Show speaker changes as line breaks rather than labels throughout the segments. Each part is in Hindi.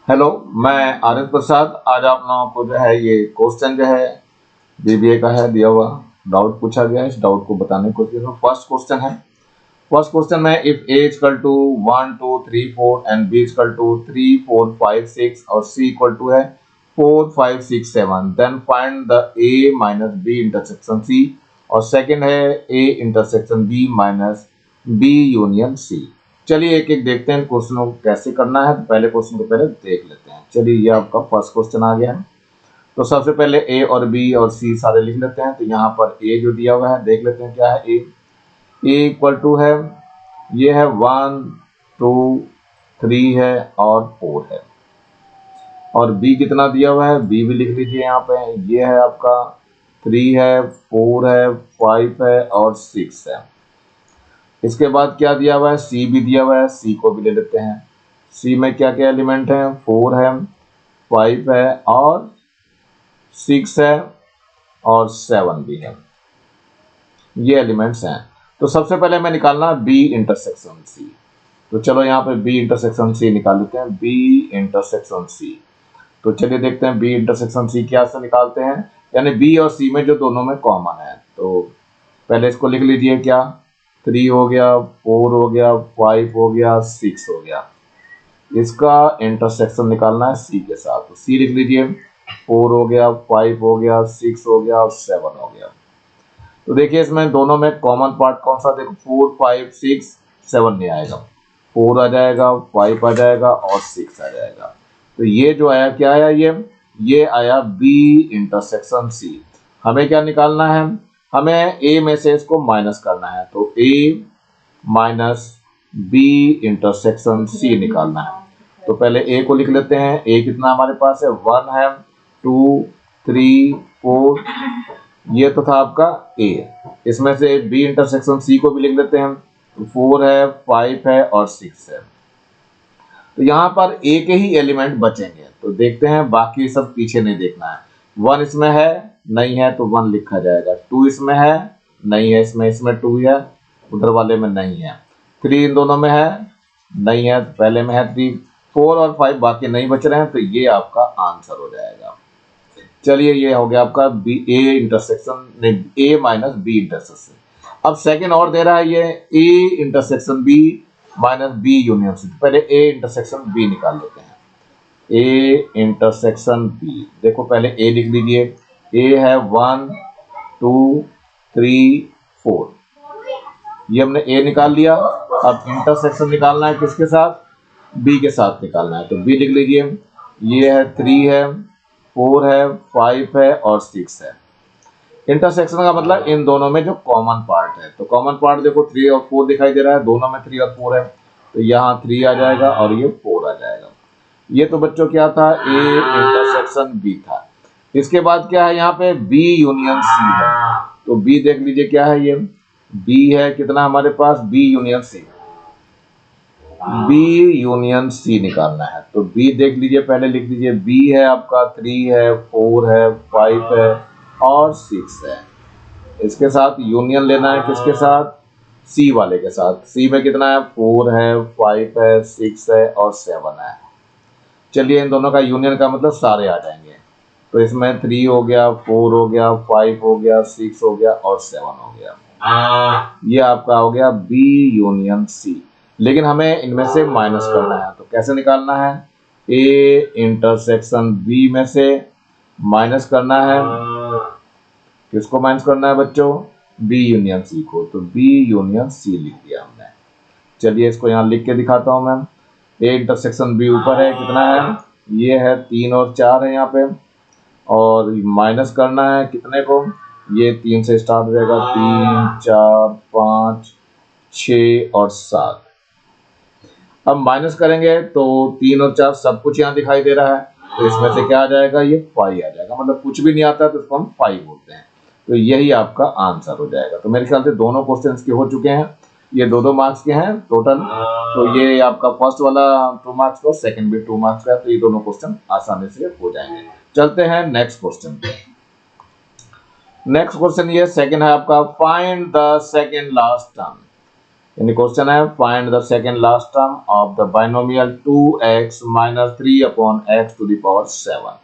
हेलो, मैं आरिफ प्रसाद। आज आप लोगों को जो है ये क्वेश्चन जो है बीबीए का है दिया हुआ। डाउट पूछा गया है, इस डाउट को बताने की कोशिश करो। फर्स्ट क्वेश्चन है, फर्स्ट क्वेश्चन में if A equal to 1 2 3 4 and B equal to 3 4 5 6 और सी इक्वल टू है 4 5 6 7, then find the A minus B intersection C. और सेकंड है A intersection B minus B union C. चलिए एक एक देखते हैं क्वेश्चनों को कैसे करना है। तो पहले क्वेश्चन को पहले देख लेते हैं। चलिए ये आपका फर्स्ट क्वेश्चन आ गया है। तो सबसे पहले ए और बी और सी सारे लिख लेते हैं। तो यहाँ पर ए जो दिया हुआ है देख लेते हैं क्या है। ए इक्वल टू है, ये है 1 2 3 है और 4 है। और बी कितना दिया हुआ है, बी भी लिख लीजिए यहाँ पे। ये है आपका 3 है, 4 है, 5 है और 6 है। इसके बाद क्या दिया हुआ है, सी भी दिया हुआ है, सी को भी ले लेते हैं। सी में क्या क्या एलिमेंट है, 4 है, 5 है और 6 है और 7 भी है। ये एलिमेंट्स हैं। तो सबसे पहले हमें निकालना बी इंटरसेक्शन सी। तो चलो यहाँ पे बी इंटरसेक्शन सी निकाल लेते हैं। बी इंटरसेक्शन सी, तो चलिए देखते हैं बी इंटरसेक्शन सी क्या से निकालते हैं। यानी बी और सी में जो दोनों में कॉमन है। तो पहले इसको लिख लीजिए, क्या 3 हो गया, 4 हो गया, 5 हो गया, 6 हो गया। इसका इंटरसेक्शन निकालना है सी के साथ। तो सी लिख लीजिए, 4 हो गया, 5 हो गया, 6 हो गया और 7 हो गया। तो देखिए इसमें दोनों में कॉमन पार्ट कौन सा, देखो 4 5 6 7 नहीं आएगा, 4 आ जाएगा, 5 आ जाएगा और 6 आ जाएगा। तो ये जो आया क्या आया, ये आया बी इंटरसेक्शन सी। हमें क्या निकालना है, हमें ए में से इसको माइनस करना है। तो ए माइनस बी इंटरसेक्शन सी निकालना है। तो पहले ए को लिख लेते हैं। ए कितना हमारे पास है, 1 है, 2 3 4, ये तो था आपका ए। इसमें से बी इंटरसेक्शन सी को भी लिख लेते हैं। 4 है, 5 है और 6 है। तो यहाँ पर ए के ही एलिमेंट बचेंगे। तो देखते हैं, बाकी सब पीछे नहीं देखना है। 1 इसमें है, नहीं है तो 1 लिखा जाएगा। 2 इसमें है, नहीं है, इसमें 2 है, उधर वाले में नहीं है। 3 इन दोनों में है, नहीं है, पहले में है 3। 4 और 5 बाकी नहीं बच रहे हैं। तो ये आपका आंसर हो जाएगा। चलिए ये हो गया आपका B A intersection, A minus B intersection. अब सेकंड और दे रहा है ये A intersection B minus B union C. पहले ए इंटरसेक्शन बी निकाल लेते हैं। ए इंटरसेक्शन बी, देखो पहले ए लिख लीजिए। ए है 1 2 3 4, ये हमने ए निकाल लिया। अब इंटरसेक्शन निकालना है किसके साथ, बी के साथ निकालना है। तो बी लिख लीजिए, ये है 3 है, 4 है, 5 है और 6 है। इंटरसेक्शन का मतलब इन दोनों में जो कॉमन पार्ट है। तो कॉमन पार्ट देखो 3 और 4 दिखाई दे रहा है, दोनों में 3 और 4 है। तो यहाँ 3 आ जाएगा और ये 4 आ जाएगा। ये तो बच्चों क्या था, ए इंटरसेक्शन बी था। इसके बाद क्या है, यहाँ पे बी यूनियन सी है। तो बी देख लीजिए क्या है, ये बी है कितना हमारे पास, B union C. B union C निकालना है। तो बी देख लीजिए, पहले लिख लीजिए। बी है आपका 3 है, 4 है, 5 है और 6 है। इसके साथ यूनियन लेना है किसके साथ, सी वाले के साथ। सी में कितना है, 4 है, 5 है, 6 है और 7 है। चलिए इन दोनों का यूनियन का मतलब सारे आ जाएंगे। तो इसमें 3 हो गया, 4 हो गया, 5 हो गया, 6 हो गया और 7 हो गया। ये आपका हो गया बी यूनियन सी। लेकिन हमें इनमें से माइनस करना है। तो कैसे निकालना है, ए इंटरसेक्शन बी में से माइनस करना है। किसको माइनस करना है बच्चों, बी यूनियन सी को। तो बी यूनियन सी लिख दिया हमने। चलिए इसको यहाँ लिख के दिखाता हूँ मैं। ए इंटरसेक्शन बी ऊपर है, कितना है, ये है 3 और 4 है यहाँ पे। और माइनस करना है कितने को, ये 3 से स्टार्ट हो जाएगा, 3 4 5 6 और 7। अब माइनस करेंगे तो 3 और 4 सब कुछ यहाँ दिखाई दे रहा है। तो इसमें से क्या आ जाएगा, ये 5 आ जाएगा। मतलब कुछ भी नहीं आता तो इसको हम 5 बोलते हैं। तो यही आपका आंसर हो जाएगा। तो मेरे ख्याल से दोनों क्वेश्चंस के हो चुके हैं। ये 2-2 मार्क्स के हैं टोटल। तो ये आपका फर्स्ट वाला 2 मार्क्स का, सेकंड भी 2 मार्क्स का। तो ये दोनों क्वेश्चन आसानी से हो जाएंगे। चलते हैं नेक्स्ट क्वेश्चन पे। नेक्स्ट क्वेश्चन ये सेकंड है आपका, find the second last term. यानी क्वेश्चन है find the second last term of the binomial 2x minus 3 upon x to the power 7,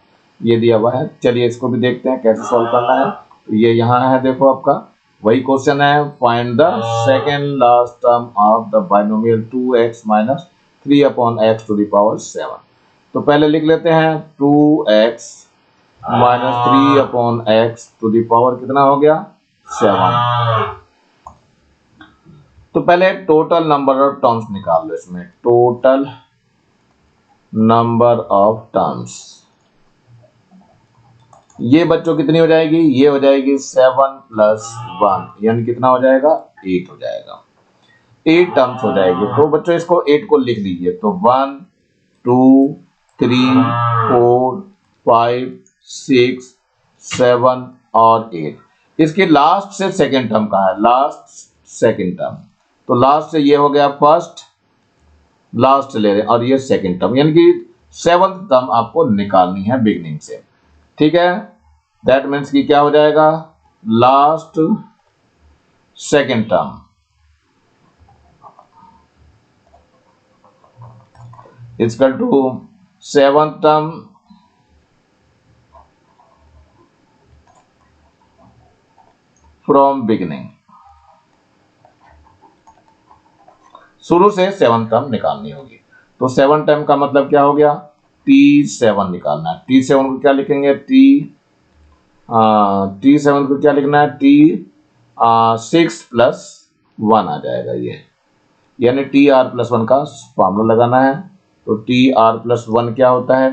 ये दिया हुआ है। चलिए इसको भी देखते हैं कैसे सॉल्व करना है। तो ये यहाँ है, देखो आपका वही क्वेश्चन है, find the second last term of the binomial 2x minus 3 upon x to the power 7। तो पहले लिख लेते हैं 2x minus 3 upon x to the power कितना हो गया 7। तो पहले टोटल नंबर ऑफ टर्म्स निकाल लो इसमें, टोटल नंबर ऑफ टर्म्स ये बच्चों कितनी हो जाएगी, ये हो जाएगी 7 प्लस 1 यानी कितना हो जाएगा 8 हो जाएगा, 8 टर्म्स हो जाएगी। तो बच्चों इसको 8 को लिख लीजिए, तो 1 2 3 4 5 6 7 और 8। इसके लास्ट से सेकेंड टर्म का है, लास्ट सेकेंड टर्म, तो लास्ट से ये हो गया फर्स्ट, लास्ट ले रहे और ये सेकेंड टर्म, यानी कि 7th टर्म आपको निकालनी है बिगनिंग से, ठीक है। दैट मीन्स कि क्या हो जाएगा last second term equal to 7th term from beginning. शुरू से 7th टर्म निकालनी होगी। तो 7 टर्म का मतलब क्या हो गया T7 निकालना है। T7 को क्या लिखेंगे T7 को क्या लिखना है T6 प्लस 1 आ जाएगा ये, यानी TR प्लस 1 का फॉर्मूला लगाना है। तो TR प्लस 1 क्या होता है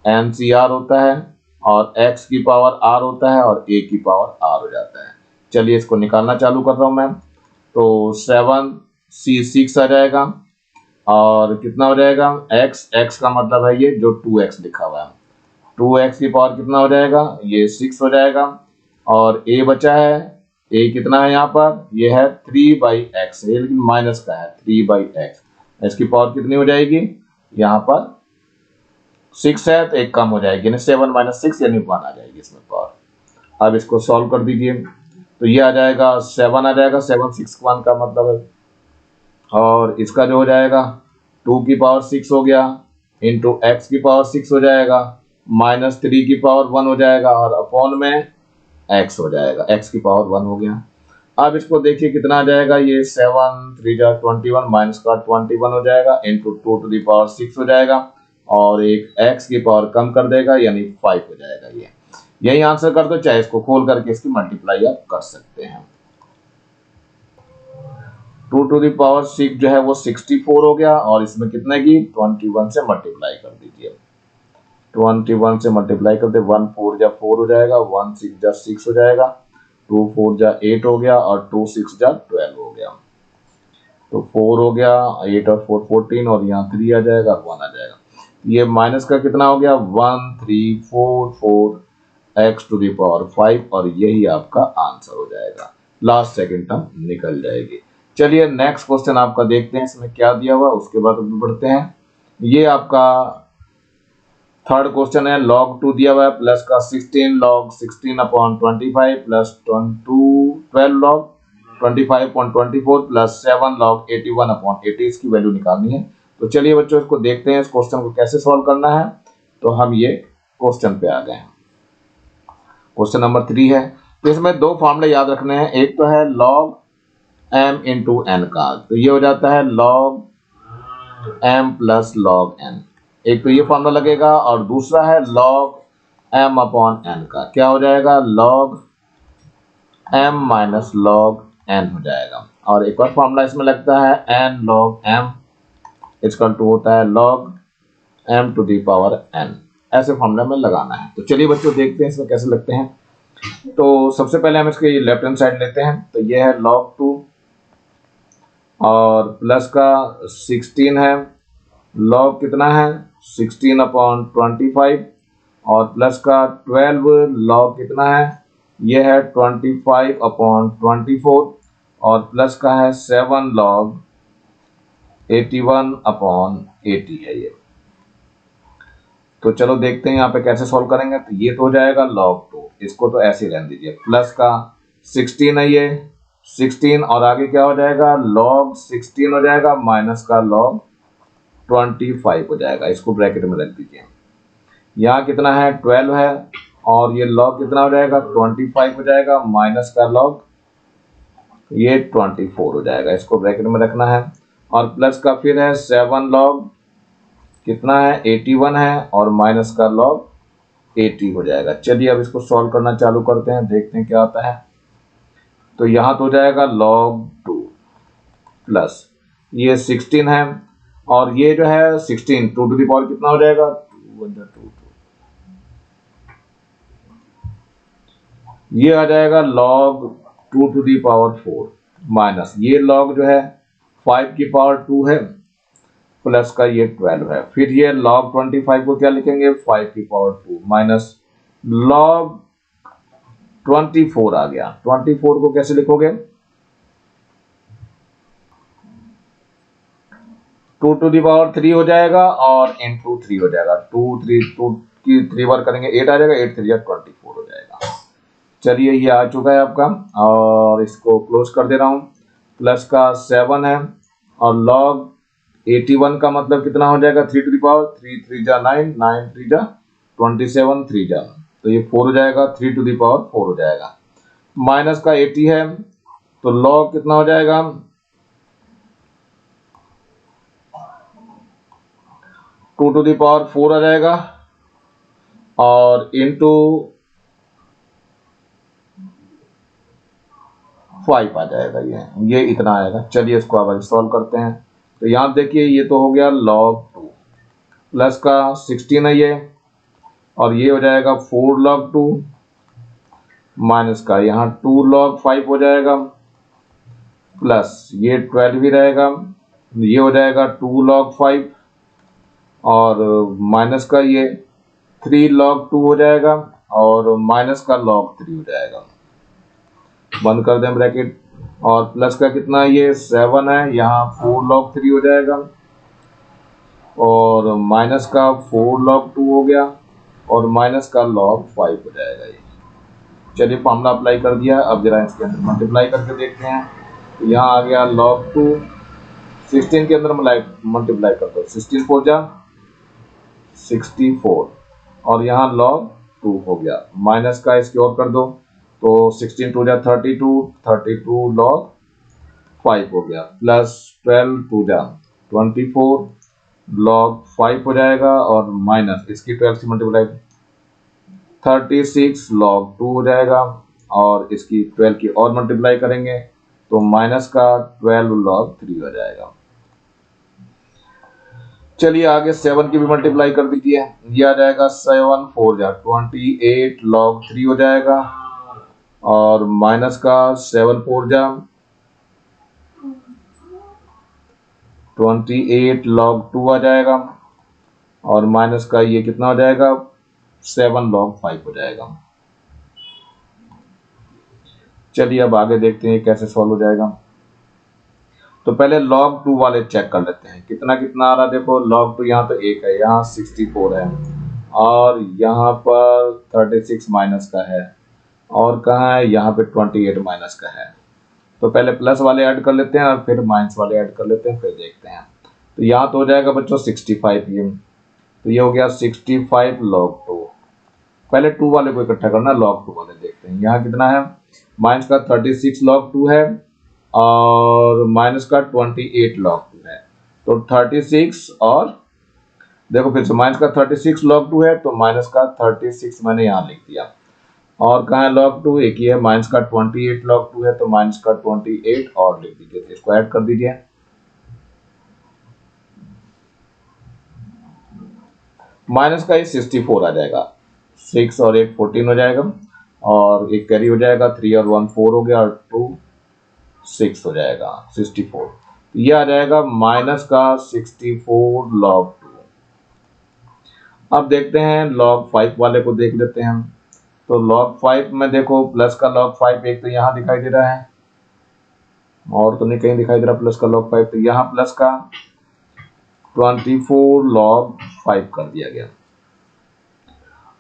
NCR होता है और x की पावर r होता है और a की पावर r हो जाता है। चलिए इसको निकालना चालू कर रहा हूं मैं। तो 7C6 आ जाएगा और कितना हो जाएगा x का मतलब है ये जो 2x लिखा हुआ है, 2x की पावर कितना हो जाएगा ये 6 हो जाएगा और a बचा है, a कितना है यहाँ पर ये है 3/x है, लेकिन माइनस का है 3/x, इसकी पावर कितनी हो जाएगी यहाँ पर 6 है तो एक कम हो जाएगी, यानी 7 - 6 यानी 1 आ जाएगी इसमें पावर। अब इसको सॉल्व कर दीजिए, तो ये आ जाएगा 7 आ जाएगा, 7 6 1 का मतलब है, और इसका जो हो जाएगा 2 की पावर 6 हो गया इंटू x की पावर 6 हो जाएगा माइनस 3 की पावर 1 हो जाएगा और अपॉन में x हो जाएगा, x की पावर 1 हो गया। अब इसको देखिए कितना आ जाएगा ये 7 3 जा 21 माइनस का 21 हो जाएगा इंटू 2 टू द पावर 6 हो जाएगा और एक x की पावर कम कर देगा यानी 5 हो जाएगा। ये यही आंसर कर दो, चाहे इसको खोल करके इसकी मल्टीप्लाई आप कर सकते हैं। 2 टू द पावर 6 जो है वो 64 हो गया और इसमें कितने की 21 से मल्टीप्लाई कर दीजिए, 21 से मल्टीप्लाई कर दे 1 4 जा 4 हो जाएगा, 1 6 जा 6 हो जाएगा, 2 4 जा 8 हो गया और 2 6 जा 12 हो गया। तो 4 हो गया, 8 और 4 14 और यहाँ 3 आ जाएगा, 1 आ जाएगा। ये माइनस का कितना हो गया 1 3 4 4 x टू द पावर 5 और यही आपका आंसर हो जाएगा, लास्ट सेकंड टर्म निकल जाएगी। चलिए नेक्स्ट क्वेश्चन आपका देखते हैं इसमें क्या दिया हुआ, उसके बाद बढ़ते हैं। ये आपका थर्ड क्वेश्चन है, log 2 दिया हुआ है प्लस का 16 log 16 upon 25 plus 12 log 25.24 plus 7 log 81 upon 80, इसकी वैल्यू निकालनी है। तो चलिए बच्चों इसको देखते हैं, इस क्वेश्चन को कैसे सॉल्व करना है। तो हम ये क्वेश्चन पे आ गए हैं, क्वेश्चन नंबर 3 है। तो इसमें दो फॉर्मूले याद रखने हैं, एक तो है log m इंटू n का, तो ये हो जाता है log m plus log n, एक तो ये फॉर्मूला लगेगा और दूसरा है log m अपॉन n का, क्या हो जाएगा log m minus log n हो जाएगा। और एक और फॉर्मूला इसमें लगता है n log m equal to होता है log m to the power n, ऐसे फॉर्मूला में लगाना है। तो चलिए बच्चों देखते हैं इसमें कैसे लगते हैं। तो सबसे पहले हम इसके लेफ्ट हैंड साइड लेते हैं, तो ये है log 2 और प्लस का 16 है, log कितना है 16 अपॉन 25 और प्लस का 12 log कितना है ये है 25 अपॉन 24 और प्लस का है 7 log 81 अपॉन 80 है ये। तो चलो देखते हैं यहाँ पे कैसे सॉल्व करेंगे। तो ये तो हो जाएगा log 2, इसको तो ऐसे ही रहने दीजिए, प्लस का 16 है ये 16 और आगे क्या हो जाएगा, log 16 हो जाएगा माइनस का log 25 हो जाएगा। इसको ब्रैकेट में रख दीजिए। यहाँ कितना है 12 है और ये log कितना हो जाएगा 25 हो जाएगा माइनस का log ये 24 हो जाएगा। इसको ब्रैकेट में रखना है और प्लस का फिर है 7 log कितना है 81 है और माइनस का log 80 हो जाएगा। चलिए अब इसको सॉल्व करना चालू करते हैं, देखते हैं क्या आता है। तो यहाँ तो हो जाएगा log 2 प्लस ये 16 है और ये जो है 16 2 टू द पावर कितना हो जाएगा 2 ये आ जाएगा log 2 to the power 4 minus ये log जो है 5 की पावर 2 है प्लस का ये 12 है। फिर ये log 25 को क्या लिखेंगे 5 की पावर 2 माइनस log 24 आ गया। 24 को कैसे लिखोगे 2 टू दी पावर 3 हो जाएगा और इंटू 3 हो जाएगा। 2 की 3 बार करेंगे 8 आ जाएगा, 8 3 24 हो जाएगा। चलिए ये आ चुका है आपका और इसको क्लोज कर दे रहा हूँ। प्लस का 7 है और log 81 का मतलब कितना हो जाएगा 3 टू दी पावर 3 3 जा 9 9 3 जा 27 3 जा तो ये 4 हो जाएगा 3 टू दी पावर 4 हो जाएगा। माइनस का 80 है तो log कितना हो जाएगा 2 टू दी पावर 4 आ जाएगा और इंटू 5 आ जाएगा। ये इतना आएगा। चलिए इसको अब सॉल्व करते हैं। तो यहाँ देखिए ये तो हो गया log 2 प्लस का 16 है ये और ये हो जाएगा 4 log 2 माइनस का यहाँ 2 log 5 हो जाएगा प्लस ये 12 भी रहेगा, ये हो जाएगा 2 log 5 और माइनस का ये 3 log 2 हो जाएगा और माइनस का log 3 हो जाएगा। बंद कर दें ब्रैकेट और प्लस का कितना ये 7 है, यहाँ 4 log 3 हो जाएगा और माइनस का 4 log 2 हो गया और माइनस का log 5 हो जाएगा। ये चलिए फॉर्मूला अप्लाई कर दिया। अब जरा इसके अंदर मल्टीप्लाई करके देखते हैं। तो यहाँ आ गया log 2 16 के अंदर मल्टीप्लाई कर दो 16 4 जा 64 और यहाँ log 2 हो गया। माइनस का इसकी और कर दो तो 16 2 जा 32 log 5 हो गया प्लस 12 2 जा 24 log 5 हो जाएगा और माइनस इसकी 12 से मल्टीप्लाई 36 log 2 हो जाएगा और इसकी 12 की और मल्टीप्लाई करेंगे तो माइनस का 12 log 3 हो जाएगा। चलिए आगे 7 की भी मल्टीप्लाई कर दीजिए। ये आ जाएगा 7 4 जा 28 log 3 हो जाएगा और माइनस का 7 4 जा 28 log 2 आ जाएगा और माइनस का ये कितना हो जाएगा 7 log 5 हो जाएगा। चलिए अब आगे देखते हैं कैसे सॉल्व हो जाएगा। तो पहले log 2 वाले चेक कर लेते हैं कितना कितना आ रहा है। देखो log 2 यहाँ तो 1 है, यहाँ 64 है और यहाँ पर 36 माइनस का है और कहाँ है यहाँ पे 28 माइनस का है। तो पहले प्लस वाले ऐड कर लेते हैं और फिर माइनस वाले ऐड कर लेते हैं, फिर देखते हैं। तो यहाँ तो हो जाएगा बच्चों 65 ये, तो ये हो गया 65 log 2। पहले 2 वाले को इकट्ठा करना, log 2 वाले देखते हैं। यहाँ कितना है माइनस का 36 log 2 है और माइनस का 28 log 2 है। तो 36 और देखो फिर से माइनस का 36 log 2 है तो माइनस का 36 मैंने यहाँ लिख दिया और कहाँ है log 2 एक ही है। माइनस का 28 log 2 है तो माइनस का 28 और लिख दीजिए। तो इसको ऐड कर दीजिए। माइनस का ये 64 आ जाएगा, 6 और 8 14 हो जाएगा और एक कैरी हो जाएगा, 3 और 1 4 हो गया और 2 6 हो जाएगा 64। ये आ जाएगा माइनस का 64 log 2। अब देखते हैं log 5 वाले को देख लेते हैं। तो log 5 में देखो प्लस का log 5 एक तो यहाँ दिखाई दे रहा है और तो नहीं कहीं दिखाई दे रहा प्लस का log 5, तो यहाँ प्लस का 24 log 5 कर दिया गया।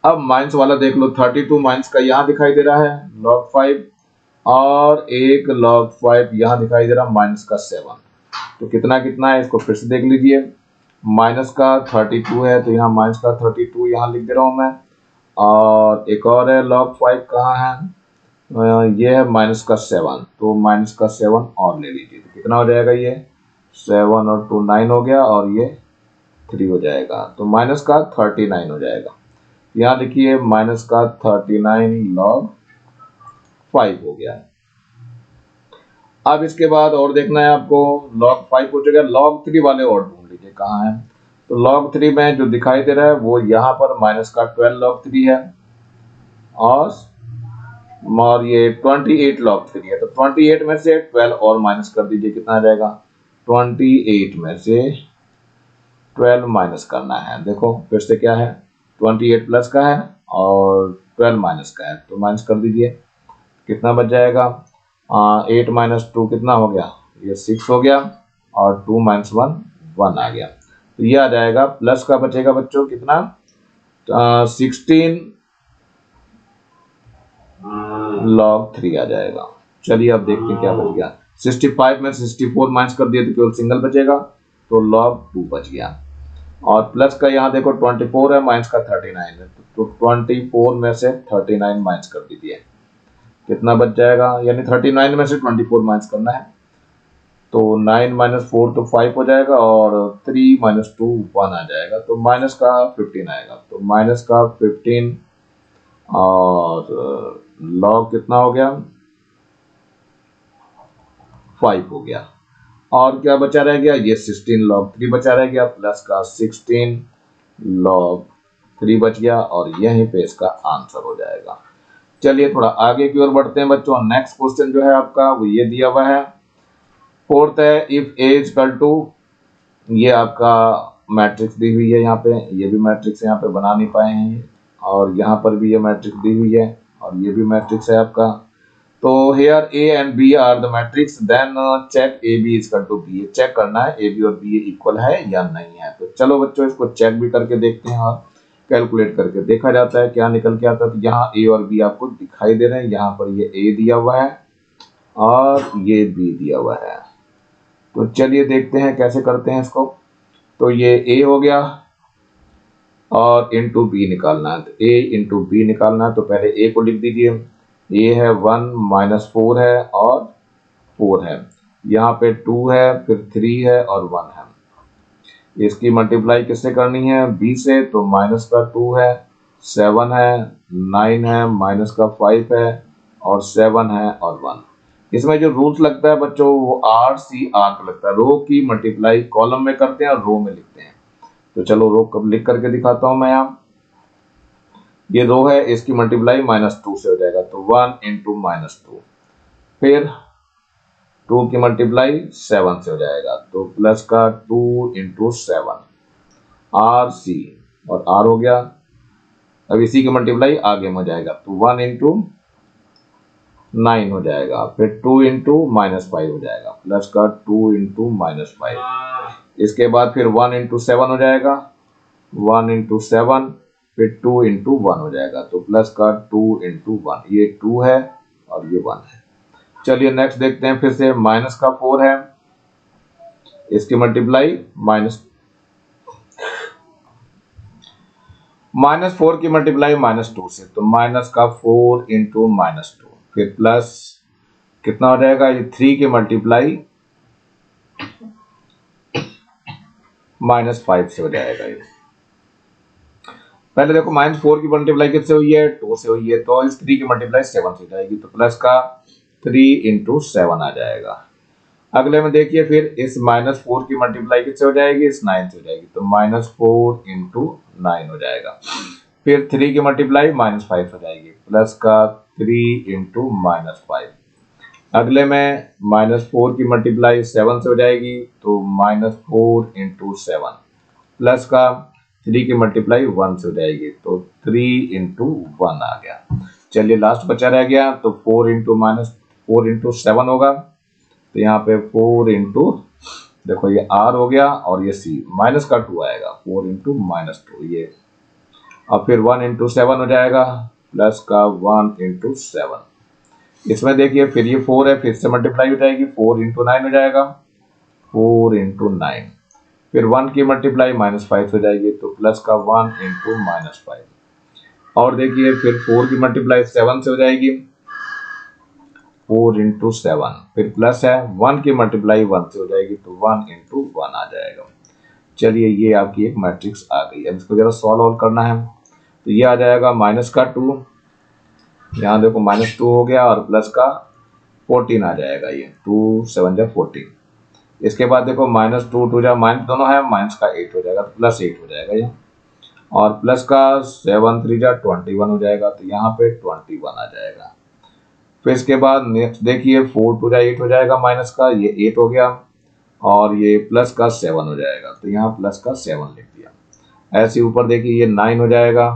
अब माइनस वाला देख लो 32 माइनस का यहाँ दिखाई दे रहा है log 5 और एक log 5 यहाँ दिखाई दे रहा माइनस का 7। तो कितना कितना है इसको फिर से देख लीजिए। माइनस का 32 है तो यहाँ माइनस का 32 यहाँ लिख दे रहा हूँ मैं। और एक और है log 5 कहाँ है, ये है माइनस का 7, तो माइनस का 7 और ले लीजिए। तो कितना हो जाएगा, ये 7 और 2 9 हो गया और ये 3 हो जाएगा, तो माइनस का 39 हो जाएगा। यहाँ लिखिए माइनस का 39 log 5 हो गया। अब इसके बाद और देखना है आपको, log 5 हो चुका है, log 3 वाले और ढूंढ लीजिए कहाँ है। तो log 3 में जो दिखाई दे रहा है वो यहाँ पर माइनस का 12 log 3 है और ये 28 log 3 है। तो 28 में से 12 और माइनस कर दीजिए, कितना आ जाएगा, 28 में से 12 माइनस करना है। देखो फिर से क्या है, 28 प्लस का है और 12 माइनस का है, तो माइनस कर दीजिए, कितना बच जाएगा, 8 माइनस 2 कितना हो गया, ये 6 हो गया और 2 माइनस 1 1 आ गया। तो ये आ जाएगा, प्लस का बचेगा बच्चों कितना, 16 log 3 आ जाएगा। चलिए अब देखते हैं क्या बच गया। 65 में 64 माइनस कर दिए तो केवल सिंगल बचेगा, तो log 2 बच गया। और प्लस का यहाँ देखो 24 है, माइनस का 39 है, तो 24 में से 39 माइनस कर दीजिए, कितना बच जाएगा, यानी 39 में से 24 माइनस करना है। तो 9 माइनस 4 तो 5 हो जाएगा और 3 माइनस 2 1 आ जाएगा, तो माइनस का 15 आएगा। तो माइनस का 15 और log कितना हो गया, 5 हो गया। और क्या बचा रह गया, ये 16 log 3 बचा रह गया, प्लस का 16 log 3 बच गया और यहीं पे इसका आंसर हो जाएगा। चलिए थोड़ा आगे की ओर बढ़ते हैं बच्चों। नेक्स्ट क्वेश्चन जो है आपका वो ये दिया हुआ है, फोर्थ है, इफ ए इक्वल टू, ये आपका मैट्रिक्स दी हुई है यहाँ पे, ये भी मैट्रिक्स यहाँ पे बना नहीं पाए हैं, और यहाँ पर भी ये मैट्रिक्स दी हुई है और ये भी मैट्रिक्स है आपका। तो here A and B are the matrix, then check A B equal to B, check करना है ए बी और बी इक्वल है या नहीं है। तो चलो बच्चों इसको चेक भी करके देखते हैं और कैलकुलेट करके देखा जाता है क्या निकल के आता है। तो यहाँ ए और बी आपको दिखाई दे रहे हैं, यहाँ पर ये ए दिया हुआ है और ये बी दिया हुआ है। तो चलिए देखते हैं कैसे करते हैं इसको। तो ये ए हो गया और इंटू बी निकालना है, तो ए इंटू बी निकालना है। तो पहले ए को लिख दीजिए, ए है 1 माइनस 4 है और 4 है, यहाँ पे 2 है फिर 3 है और 1 है। इसकी मल्टीप्लाई किससे करनी है, बी से, तो माइनस का 2 है, 7 है, 9 है, माइनस का 5 है और 7 है और 1। इसमें जो रूल्स लगता है बच्चों वो आर सी आर का लगता है, रो की मल्टीप्लाई कॉलम में करते हैं और रो में लिखते हैं। तो चलो रो कब लिख करके दिखाता हूं मैं यहाँ। ये रो है, इसकी मल्टीप्लाई -2 से हो जाएगा, तो 1 इंटू -2, फिर 2 की मल्टीप्लाई 7 से हो जाएगा, तो प्लस का 2 इंटू 7 आर सी, और आर हो गया। अब इसी की मल्टीप्लाई आगे में हो जाएगा, तो 1 इंटू 9 हो जाएगा, फिर 2 इंटू -5 हो जाएगा, प्लस का 2 इंटू -5। इसके बाद फिर 1 इंटू 7 हो जाएगा, 1 इंटू 7, फिर 2 इंटू 1 हो जाएगा, तो प्लस का 2 इंटू 1, ये 2 है और ये 1 है। चलिए नेक्स्ट देखते हैं, फिर से माइनस का 4 है, इसकी मल्टीप्लाई -4 की मल्टीप्लाई -2 से, तो माइनस का 4 इंटू -2, फिर प्लस कितना हो जाएगा, ये 3 की मल्टीप्लाई -5 से हो जाएगा। ये पहले देखो -4 की मल्टीप्लाई किससे हुई है, 2 से हुई है, तो इस 3 की मल्टीप्लाई 7 से हो जाएगी, तो प्लस का 3 इंटू 7 आ जाएगा। अगले में देखिए फिर इस -4 की मल्टीप्लाई किससे हो जाएगी, इस 9 से हो जाएगी, तो -4 इंटू 9 हो जाएगा। फिर 3 की मल्टीप्लाई -5 हो जाएगी, प्लस का 3 इंटू -5। अगले में -4 की मल्टीप्लाई 7 से हो जाएगी, तो -4 इंटू 7, प्लस का 3 की मल्टीप्लाई 1 से हो जाएगी, तो 3 इंटू 1 आ गया। चलिए लास्ट बचा रह गया, तो 4 इंटू 7 होगा, तो यहाँ पे 4 इंटू, देखो ये r हो गया और ये c, माइनस का 2 आएगा, 4 इंटू -2 ये, और फिर 1 इंटू 7 हो जाएगा, प्लस का 1 इंटू 7। इसमें देखिए फिर ये 4 है, फिर से मल्टीप्लाई हो जाएगी, 4 इंटू 9 हो जाएगा, 4 इंटू 9। फिर 1 की मल्टीप्लाई -5 हो जाएगी, तो प्लस का 1 इंटू -5। और देखिए फिर 4 की मल्टीप्लाई 7 से हो जाएगी, 4 इंटू 7। फिर प्लस है 1 की मल्टीप्लाई 1 से हो जाएगी, तो 1 इंटू 1 आ जाएगा। चलिए ये आपकी एक मैट्रिक्स आ गई। अब इसको जरा सॉल्व करना है, तो ये आ जाएगा -2, यहाँ देखो -2 हो गया, और प्लस का 14 आ जाएगा, ये 2 7 जा 14। इसके बाद देखो -2 2 जा माइनस दोनों है, माइनस का 8 हो जाएगा, तो +8 हो जाएगा ये, और प्लस का 7 3 जा 21 हो जाएगा, तो यहाँ पे 21 आ जाएगा। फिर इसके बाद नेक्स्ट देखिए 4 2 जा 8 हो जाएगा, माइनस का ये 8 हो गया, और ये प्लस का 7 हो जाएगा, तो यहाँ प्लस का 7 लिख दिया। ऐसे ऊपर देखिए ये 9 हो जाएगा,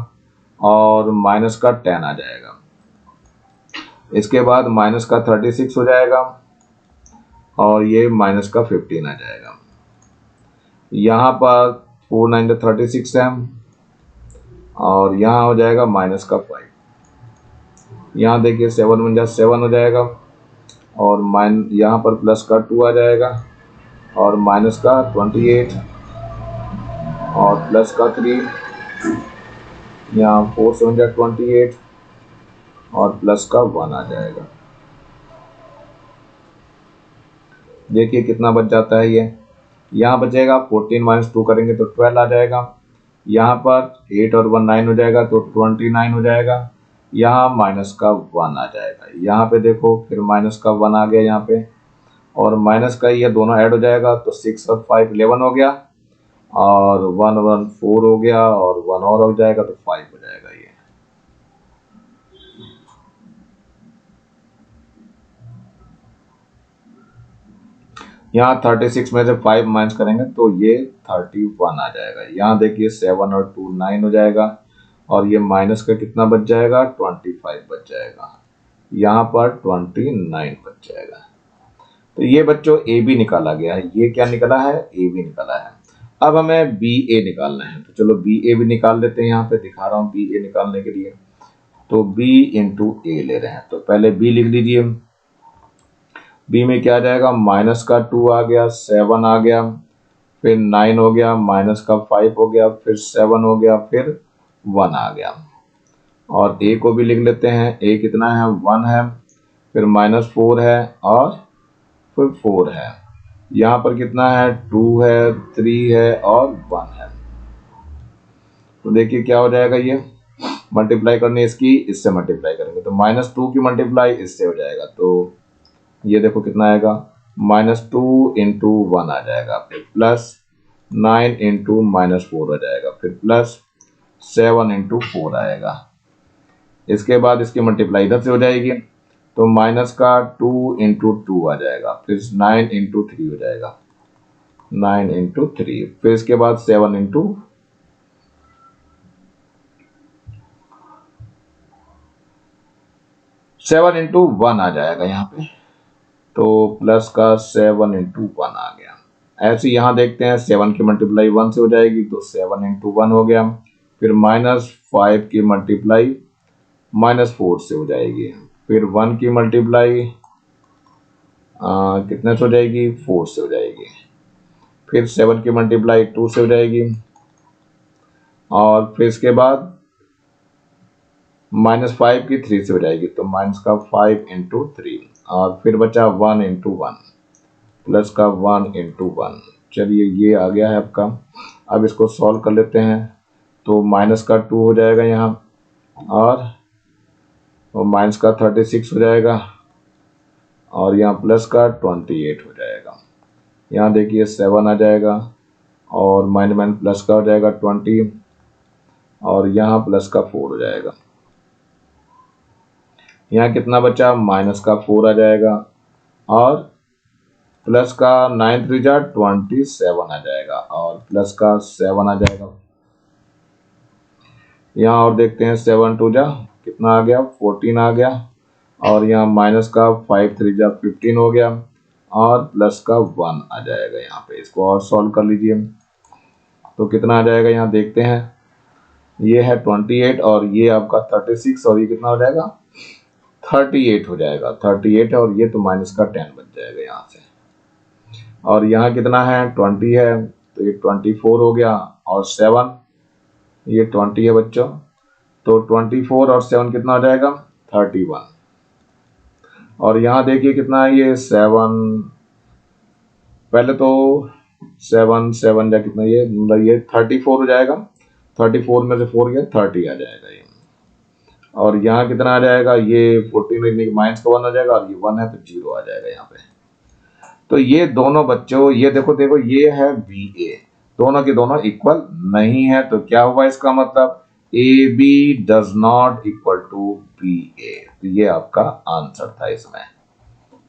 और माइनस का 10 आ जाएगा। इसके बाद माइनस का 36 हो जाएगा, और ये माइनस का 15 आ जाएगा। यहाँ पर 4 9 जा 36 है, और यहाँ हो जाएगा माइनस का 5। यहाँ देखिए 7 1 जा 7 हो जाएगा, और यहाँ पर प्लस का 2 आ जाएगा, और माइनस का 28, और प्लस का 3, यहाँ 4 7 जा 28, और प्लस का 1 आ जाएगा। देखिए कितना बच जाता है ये, यहाँ बचेगा 14 - 2 करेंगे तो 12 आ जाएगा। यहाँ पर 8 और 1 9 हो जाएगा, तो 29 हो जाएगा। यहाँ माइनस का 1 आ जाएगा। यहाँ पे देखो फिर माइनस का 1 आ गया यहाँ पे, और माइनस का ये दोनों ऐड हो जाएगा, तो 6 और 5 11 हो गया, और 1 1 4 हो गया, और 1 और हो जाएगा, तो 5 हो जाएगा ये। यहाँ 36 में से 5 माइनस करेंगे तो ये 31 आ जाएगा। यहाँ देखिए 7 और 2 9 हो जाएगा, और ये माइनस का कितना बच जाएगा, 25 बच जाएगा। यहाँ पर 29 बच जाएगा। तो ये बच्चों ए बी निकाला गया है। ये क्या निकला है, ए बी निकला है। अब हमें बी ए निकालना है, तो चलो बी ए भी निकाल लेते हैं। यहाँ पे दिखा रहा हूँ बी ए निकालने के लिए, तो बी इंटू ए ले रहे हैं। तो पहले बी लिख लीजिए। बी में क्या आ जाएगा, माइनस का 2 आ गया, 7 आ गया, फिर 9 हो गया, माइनस का 5 हो गया, फिर 7 हो गया, फिर 1 आ गया। और ए को भी लिख लेते हैं। ए कितना है, 1 है, फिर -4 है, और फिर 4 है। यहाँ पर कितना है, 2 है, 3 है, और 1 है। तो देखिए क्या हो जाएगा, ये मल्टीप्लाई करनी इसकी, इससे मल्टीप्लाई करेंगे तो -2 की मल्टीप्लाई इससे हो जाएगा। तो ये देखो कितना आएगा, -2 इंटू 1 आ जाएगा, फिर +9 इंटू -4 हो जाएगा, फिर +7 इंटू 4 आएगा। इसके बाद इसकी मल्टीप्लाई इधर से हो जाएगी, तो माइनस का 2 इंटू 2 आ जाएगा, फिर 9 इंटू 3 हो जाएगा, 9 इंटू 3, फिर इसके बाद 7 इंटू 7 इंटू 1 आ जाएगा यहाँ पे। तो प्लस का 7 इंटू 1 आ गया। ऐसे यहाँ देखते हैं 7 की मल्टीप्लाई 1 से हो जाएगी, तो 7 इंटू 1 हो गया। फिर -5 की मल्टीप्लाई -4 से हो जाएगी, फिर 1 की मल्टीप्लाई कितने से हो जाएगी, 4 से हो जाएगी। फिर 7 की मल्टीप्लाई 2 से हो जाएगी, और फिर इसके बाद -5 की 3 से हो जाएगी, तो माइनस का 5 इंटू 3, और फिर बचा 1 इंटू 1, प्लस का 1 इंटू 1। चलिए ये आ गया है आपका। अब इसको सॉल्व कर लेते हैं, तो माइनस का 2 हो जाएगा यहाँ, और माइनस का 36 हो जाएगा, और यहाँ प्लस का 28 हो जाएगा। यहाँ देखिए 7 आ जाएगा, और माइनस प्लस का हो जाएगा 20, और यहाँ प्लस का 4 हो जाएगा। यहाँ कितना बचा, माइनस का 4 आ जाएगा, और प्लस का 9 3 जा 27 आ जाएगा, और प्लस का 7 आ जाएगा। यहाँ और देखते हैं 7 2 जा कितना आ गया, 14 आ गया, और यहाँ माइनस का 5 3 जा 15 हो गया, और प्लस का 1 आ जाएगा यहाँ पे। इसको और सॉल्व कर लीजिए, तो कितना आ जाएगा यहाँ देखते हैं। ये है 28, और ये आपका 36, और ये कितना हो जाएगा 38 हो जाएगा, 38 है, और ये तो माइनस का 10 बच जाएगा यहाँ से। और यहाँ कितना है 20 है, तो ये 24 हो गया, और 7 ये 20 है बच्चों, तो 24 और 7 कितना हो जाएगा 31। और यहाँ देखिए कितना है ये 7, पहले तो 7 7 या कितना, ये मतलब ये 34 हो जाएगा, 34 में से 4 गया 30 आ जाएगा ये। और यहाँ कितना आ जाएगा, ये 14 माइनस का 1 आ जाएगा, और ये 1 है तो 0 आ जाएगा यहाँ पे। तो ये दोनों बच्चों, ये देखो देखो ये है बी ए, दोनों के दोनों इक्वल नहीं है, तो क्या हुआ इसका मतलब A B does not equal to B A. तो ये आपका आंसर था, इसमें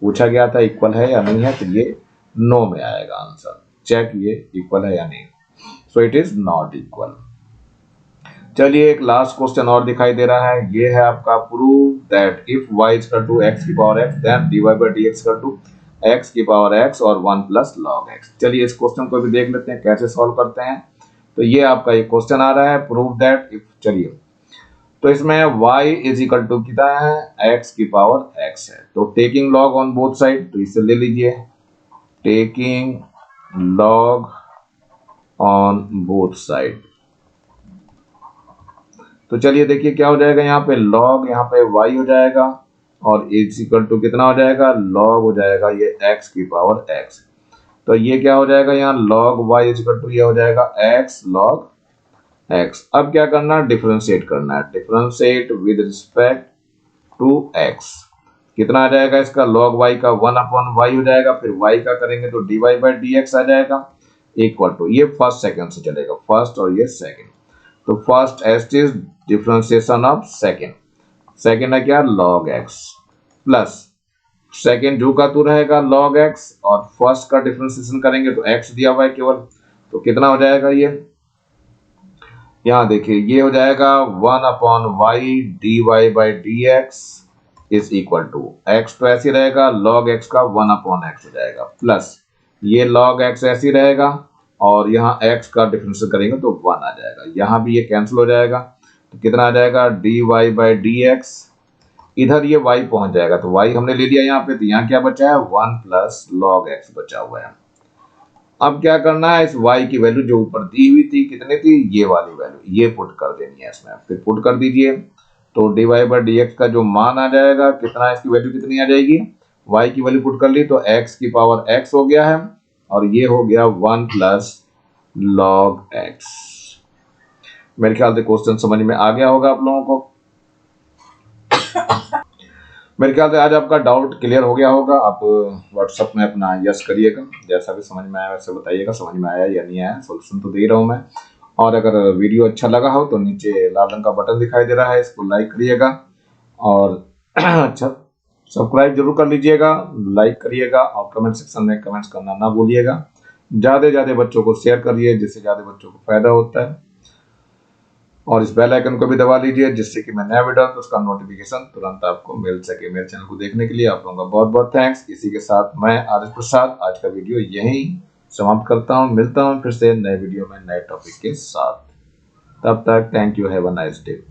पूछा गया था इक्वल है या नहीं है, तो ये नो में आएगा आंसर। चेक ये इक्वल है या नहीं, so it is not equal. चलिए एक लास्ट क्वेश्चन और दिखाई दे रहा है, ये है आपका prove that if y is equal to x की power x then dy by dx equal to x की पावर x और 1 प्लस log x। चलिए इस क्वेश्चन को भी देख लेते हैं कैसे सॉल्व करते हैं। तो ये आपका एक क्वेश्चन आ रहा है प्रूव दैट इफ, चलिए तो इसमें y इज इक्वल टू कितना है x की पावर x है, तो taking log on both side, तो इसे ले लीजिए taking log on both side. तो चलिए देखिए क्या हो जाएगा, यहाँ पे log, यहाँ पे y हो जाएगा, और इज इक्वल टू कितना हो जाएगा log हो जाएगा ये x की पावर x। तो ये क्या हो जाएगा यहाँ log y is equal to ये हो जाएगा x log x। अब क्या करना है डिफरेंशिएट करना है, differentiate with respect to x। कितना आ जाएगा इसका log y का 1 अपॉन y हो जाएगा, फिर y का करेंगे तो dy बाई dx आ जाएगा इक्वल टू, ये फर्स्ट सेकंड से चलेगा, फर्स्ट और ये सेकंड। तो first S is differentiation of second, second है क्या log x प्लस सेकंड जो का तू रहेगा log x, और फर्स्ट का डिफरेंशिएशन करेंगे तो x दिया हुआ है केवल, तो कितना हो जाएगा ये, यहाँ देखिए ये हो जाएगा 1 upon y dy by dx is equal to x, तो ऐसे रहेगा log x का 1 अपॉन x हो जाएगा, प्लस ये log x ऐसे रहेगा, और यहाँ x का डिफरेंशिएट करेंगे तो 1 आ जाएगा, यहाँ भी ये कैंसिल हो जाएगा, तो कितना आ जाएगा dy बाई dx, इधर ये y पहुंच जाएगा, तो y हमने ले लिया यहाँ पे, तो यहाँ क्या बचा है 1 प्लस log x बचा हुआ है। अब क्या करना है, इस y की वैल्यू जो ऊपर दी हुई थी कितनी थी, ये वाली वैल्यू ये पुट कर देनी है इसमें, फिर पुट कर दीजिए, तो dy बाई dx का जो मान आ जाएगा कितना, इसकी वैल्यू कितनी आ जाएगी, y की वैल्यू पुट कर ली तो x की पावर x हो गया है, और ये हो गया 1 प्लस log x। मेरे ख्याल से क्वेश्चन समझ में आ गया होगा आप लोगों को। मेरे ख्याल से आज आपका डाउट क्लियर हो गया होगा। आप व्हाट्सएप में अपना यस करिएगा, जैसा भी समझ में आया वैसे बताइएगा समझ में आया या नहीं आया, सॉल्यूशन तो दे रहा हूँ मैं। और अगर वीडियो अच्छा लगा हो तो नीचे लाल रंग का बटन दिखाई दे रहा है, इसको लाइक करिएगा, और अच्छा सब्सक्राइब जरूर कर लीजिएगा, लाइक करिएगा, और कमेंट सेक्शन में कमेंट्स करना ना भूलिएगा। ज़्यादा से ज़्यादा बच्चों को शेयर करिए, जिससे ज़्यादा बच्चों को फायदा होता है, और इस बेल आइकन को भी दबा लीजिए, जिससे कि मैं नया वीडियो तो उसका नोटिफिकेशन तुरंत आपको मिल सके। मेरे चैनल को देखने के लिए आप लोगों का बहुत बहुत थैंक्स। इसी के साथ मैं आदित्य प्रसाद आज का वीडियो यहीं समाप्त करता हूँ, मिलता हूँ फिर से नए वीडियो में नए टॉपिक के साथ। तब तक thank you, have a nice day.